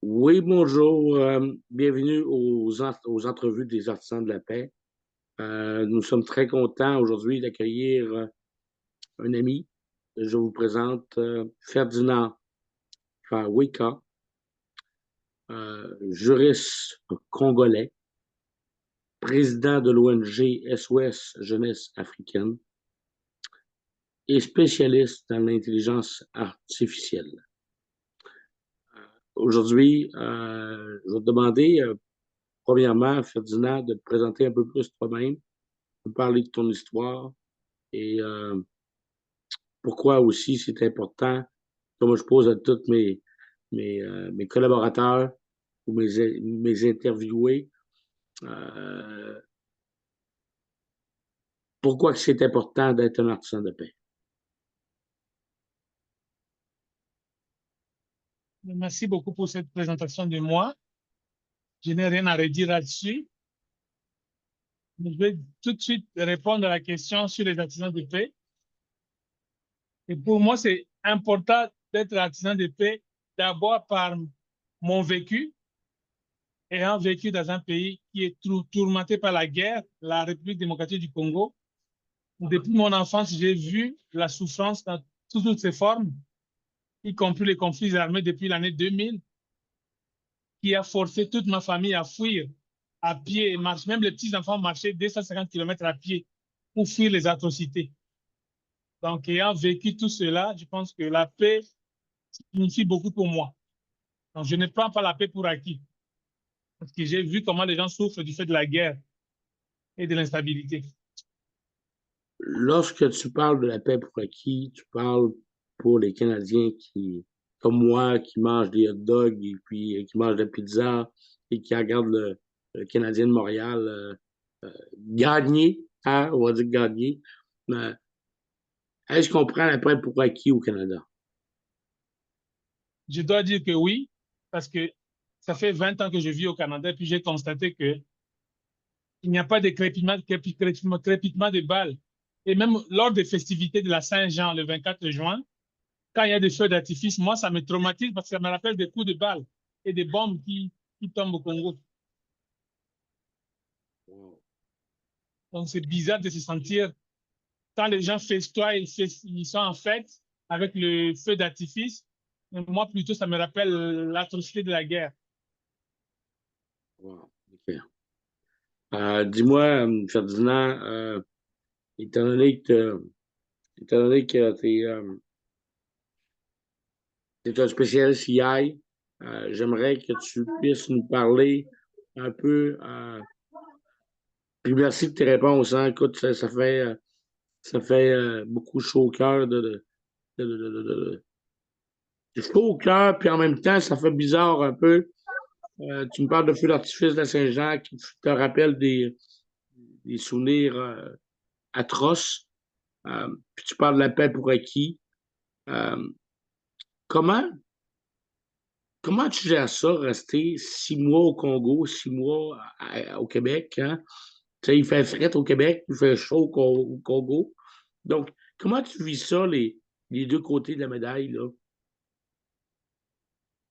Oui, bonjour. Bienvenue aux entrevues des artisans de la paix. Nous sommes très contents aujourd'hui d'accueillir un ami. Je vous présente Ferdinand Fawika, juriste congolais, président de l'ONG SOS Jeunesse africaine et spécialiste dans l'intelligence artificielle. Aujourd'hui, je vais te demander, premièrement, Ferdinand, de te présenter un peu plus toi-même, de parler de ton histoire et pourquoi aussi c'est important, comme je pose à tous mes collaborateurs ou mes interviewés, euh, pourquoi que c'est important d'être un artisan de paix. Merci beaucoup pour cette présentation de moi. Je n'ai rien à redire là-dessus. Je vais tout de suite répondre à la question sur les artisans de paix. Et pour moi, c'est important d'être artisan de paix d'abord par mon vécu, ayant vécu dans un pays qui est tourmenté par la guerre, la République démocratique du Congo. Depuis mon enfance, j'ai vu la souffrance dans toutes ses formes, y compris les conflits armés depuis l'année 2000, qui a forcé toute ma famille à fuir à pied et marcher. Même les petits-enfants marchaient 250 km à pied pour fuir les atrocités. Donc, ayant vécu tout cela, je pense que la paix signifie beaucoup pour moi. Donc, je ne prends pas la paix pour acquis. Parce que j'ai vu comment les gens souffrent du fait de la guerre et de l'instabilité. Lorsque tu parles de la paix pour acquis, tu parles pour les Canadiens qui, comme moi, qui mangent des hot dogs et puis qui mangent de la pizza et qui regardent le Canadien de Montréal gagner, hein, on va dire gagner. Mais est-ce qu'on prend la paix pour acquis au Canada? Je dois dire que oui, parce que ça fait 20 ans que je vis au Canada et puis j'ai constaté que il n'y a pas de crépitement de balles. Et même lors des festivités de la Saint-Jean, le 24 juin, quand il y a des feux d'artifice, moi, ça me traumatise parce que ça me rappelle des coups de balles et des bombes qui tombent au Congo. Wow. Donc, c'est bizarre de se sentir, quand les gens festoient, ils sont en fête avec le feu d'artifice. Moi, plutôt, ça me rappelle l'atrocité de la guerre. Wow. OK. Dis-moi, Ferdinand, étant donné que tu es un spécialiste AI, j'aimerais que tu puisses nous parler un peu. Puis merci de tes réponses. Hein. Écoute, ça fait beaucoup chaud au cœur de, de, de, de, de- chaud au cœur, puis en même temps, ça fait bizarre un peu. Tu me parles de feu d'artifice de la Saint-Jean qui te rappelle des souvenirs atroces. Puis tu parles de la paix pour acquis. Euh, comment, comment tu gères ça, rester 6 mois au Congo, 6 mois au Québec, hein? Tu sais, il fait fret au Québec, il fait chaud au Congo. Donc, comment tu vis ça, les deux côtés de la médaille, là?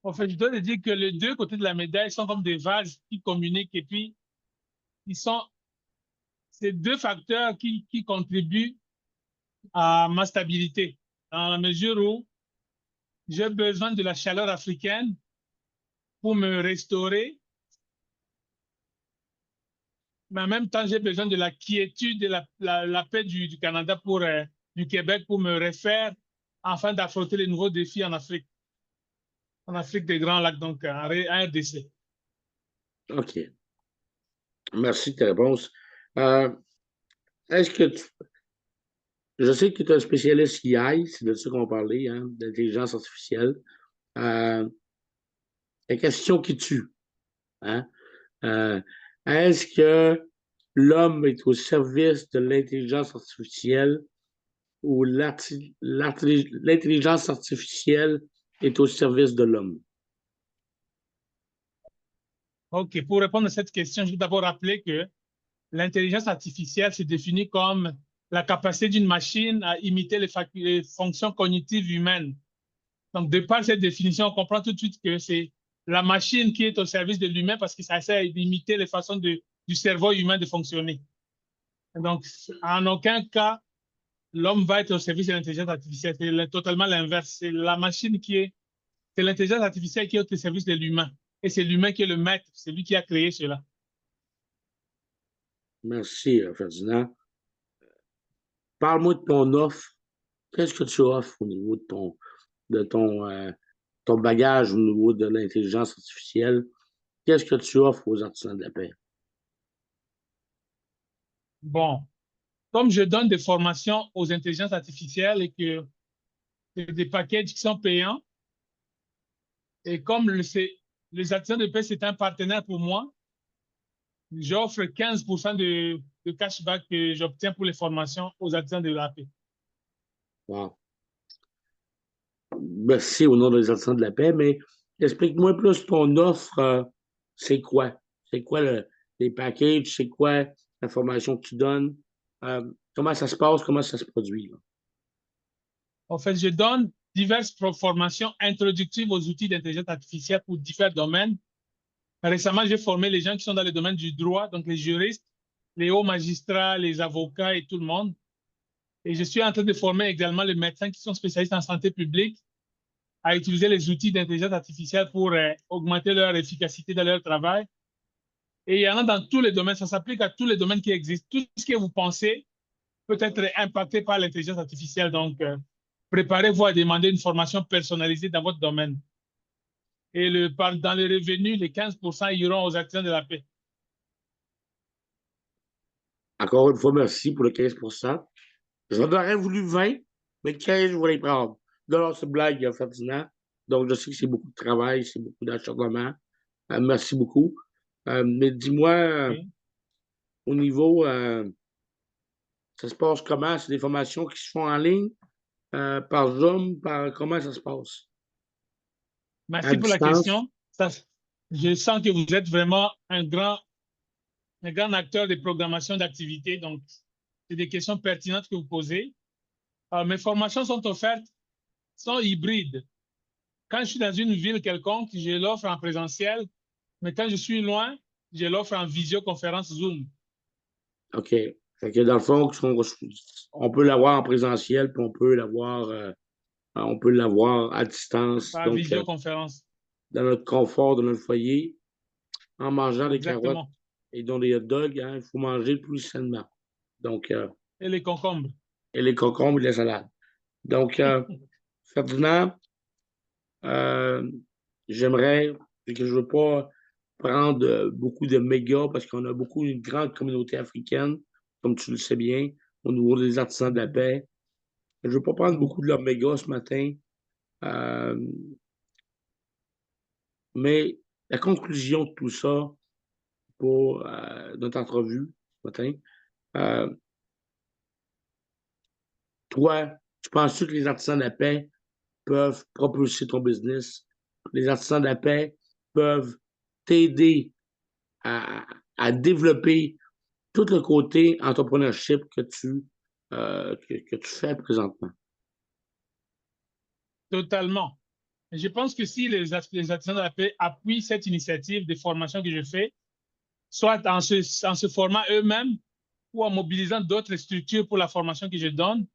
En fait, je dois te dire que les deux côtés de la médaille sont comme des vases qui communiquent et puis ils sont ces deux facteurs qui contribuent à ma stabilité, dans la mesure où j'ai besoin de la chaleur africaine pour me restaurer, mais en même temps, j'ai besoin de la quiétude et la paix du Canada du Québec pour me refaire afin d'affronter les nouveaux défis en Afrique des Grands Lacs, donc en RDC. OK. Merci de ta réponse. Euh, est-ce que je sais que tu es un spécialiste AI, c'est de ça qu'on parlait, hein, d'intelligence artificielle. Euh, la question qui tue, hein? Euh, est-ce que l'homme est au service de l'intelligence artificielle ou l'intelligence artificielle est au service de l'homme? OK, pour répondre à cette question, je vais d'abord rappeler que l'intelligence artificielle se définit comme la capacité d'une machine à imiter les fonctions cognitives humaines. Donc, de par cette définition, on comprend tout de suite que c'est la machine qui est au service de l'humain parce que ça essaie d'imiter les façons du cerveau humain de fonctionner. Donc, en aucun cas, l'homme va être au service de l'intelligence artificielle. C'est totalement l'inverse. C'est la machine c'est l'intelligence artificielle qui est au service de l'humain. Et c'est l'humain qui est le maître. C'est lui qui a créé cela. Merci, Ferdinand. Parle-moi de ton offre. Qu'est-ce que tu offres au niveau de ton bagage au niveau de l'intelligence artificielle? Qu'est-ce que tu offres aux artisans de la paix? Bon, comme je donne des formations aux intelligences artificielles et que c'est des packages qui sont payants, et comme les artisans de paix, c'est un partenaire pour moi, j'offre 15% de cashback que j'obtiens pour les formations aux artisans de la paix. Wow. Merci au nom des artisans de la paix, mais explique-moi plus ton offre. C'est quoi? C'est quoi les packages? C'est quoi la formation que tu donnes? Comment ça se passe? Comment ça se produit, là? En fait, je donne diverses formations introductives aux outils d'intelligence artificielle pour divers domaines. Récemment, j'ai formé les gens qui sont dans le domaine du droit, donc les juristes, les hauts magistrats, les avocats et tout le monde. Et je suis en train de former également les médecins qui sont spécialistes en santé publique à utiliser les outils d'intelligence artificielle pour augmenter leur efficacité dans leur travail. Et il y en a dans tous les domaines, ça s'applique à tous les domaines qui existent. Tout ce que vous pensez peut être impacté par l'intelligence artificielle. Donc, préparez-vous à demander une formation personnalisée dans votre domaine. Et dans les revenus, les 15% iront aux artisans de la paix. Encore une fois, merci pour le 15%. J'en aurais voulu 20, mais 15, je voulais les prendre. De là, c'est blague, Ferdinand. Donc, je sais que c'est beaucoup de travail, c'est beaucoup d'acharnement. Merci beaucoup. Mais dis-moi, Okay. au niveau, ça se passe comment? C'est des formations qui se font en ligne, par Zoom, comment ça se passe? À Merci pour la distance? question. Je sens que vous êtes vraiment un grand acteur de programmation d'activités. Donc, c'est des questions pertinentes que vous posez. Mes formations sont offertes, sont hybrides. Quand je suis dans une ville quelconque, je l'offre en présentiel, mais quand je suis loin, je l'offre en visioconférence Zoom, OK. Fait que dans le fond, on peut l'avoir en présentiel, puis on peut l'avoir à distance. par Donc, visioconférence. dans notre confort, dans notre foyer, en mangeant des carottes Exactement. et dont des hot dogs, hein, il faut manger plus sainement. Donc, Et les concombres. et les concombres et la salade. Donc, Ferdinand, euh, j'aimerais, que je ne veux pas prendre beaucoup de mégas parce qu'on a une grande communauté africaine, comme tu le sais bien, au niveau des artisans de la Mhm. paix. Je ne veux pas prendre Mhm. beaucoup de leurs mégas ce matin, euh, mais la conclusion de tout ça pour notre entrevue ce matin, euh, toi, tu penses-tu que les artisans de la paix peuvent propulser ton business? Les artisans de la paix peuvent t'aider à, à développer tout le côté entrepreneurship que tu fais présentement. Totalement. Je pense que si les artisans de la paix appuient cette initiative de formation que je fais, soit en se formant eux-mêmes ou en mobilisant d'autres structures pour la formation que je donne,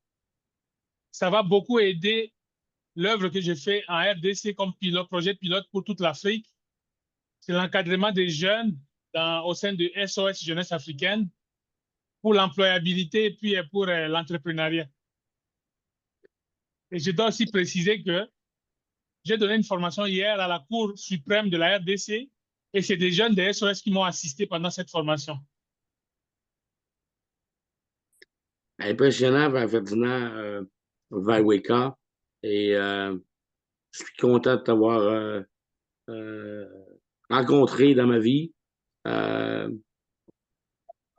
ça va beaucoup aider l'œuvre que je fais en RDC comme projet pilote pour toute l'Afrique. C'est l'encadrement des jeunes au sein de SOS Jeunesse africaine pour l'employabilité et puis pour l'entrepreneuriat. Et je dois aussi préciser que j'ai donné une formation hier à la Cour suprême de la RDC et c'est des jeunes de SOS qui m'ont assisté pendant cette formation. Impressionnant, Ferdinand Vaiweka. Et je suis content de t'avoir euh, rencontré dans ma vie. Euh,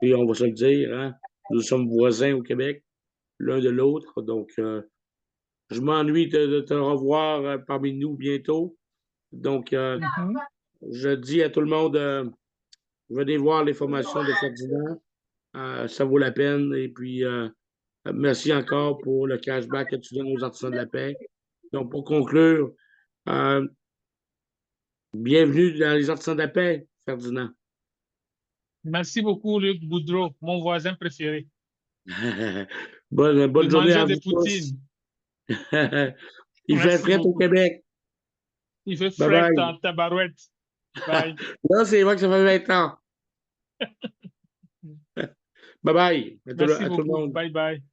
Puis on va se le dire, hein, nous sommes voisins au Québec, l'un de l'autre. Donc, je m'ennuie de te revoir parmi nous bientôt. Donc, Mhm. je dis à tout le monde, venez voir les formations de Ferdinand. Ça vaut la peine. Et puis, merci encore pour le cashback que tu donnes aux artisans de la paix. Donc, pour conclure, euh, Bienvenue dans les artisans de la paix, Ferdinand. Merci beaucoup, Luc Boudreau, mon voisin préféré. Bonne Le journée à mangeur de vous tous. poutine. Il fait Merci frais au beaucoup. Québec. Il fait Bye fret bye. en tabarouette. Bye. Là, c'est vrai que ça fait 20 ans. Bye bye Merci à tout le beaucoup. monde. Bye bye.